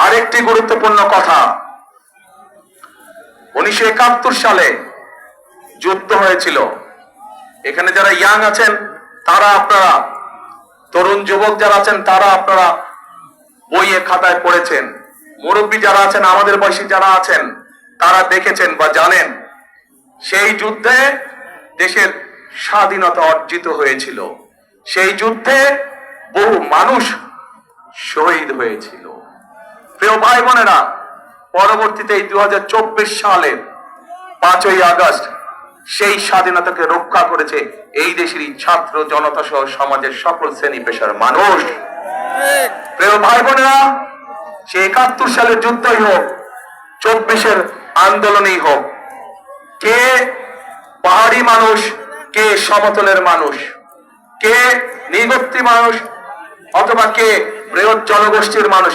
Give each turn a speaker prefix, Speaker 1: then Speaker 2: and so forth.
Speaker 1: আরেকটি গুরুত্বপূর্ণ কথা, 1971 সালে যুদ্ধ হয়েছিল। এখানে যারা ইয়াং আছেন তারা, আপনারা তরুণ যুবক যারা আছেন তারা আপনারা বইয়ে খাতায় পড়েছেন, মুরব্বী যারা আছেন, আমাদের বয়সী যারা আছেন তারা দেখেছেন বা জানেন। সেই যুদ্ধে দেশের স্বাধীনতা অর্জিত হয়েছিল। সেই যুদ্ধে বহু মানুষ শহীদ হয়েছিল। প্রিয় ভাই বোনেরা, পরবর্তীতে এই 2024 সালের 5ই আগস্ট সেই স্বাধীনতাকে রক্ষা করেছে এই দেশেরই ছাত্র জনতা সহ সমাজের সকল শ্রেণী পেশার মানুষ। প্রিয় ভাই বোনেরা, সে 71 সালের যুদ্ধই হোক, 24-এর আন্দোলনই হোক, কে পাহাড়ি মানুষ, কে সমতলের মানুষ, কে নৃগোত্রী মানুষ, অথবা কে বৃহৎ জনগোষ্ঠীর মানুষ,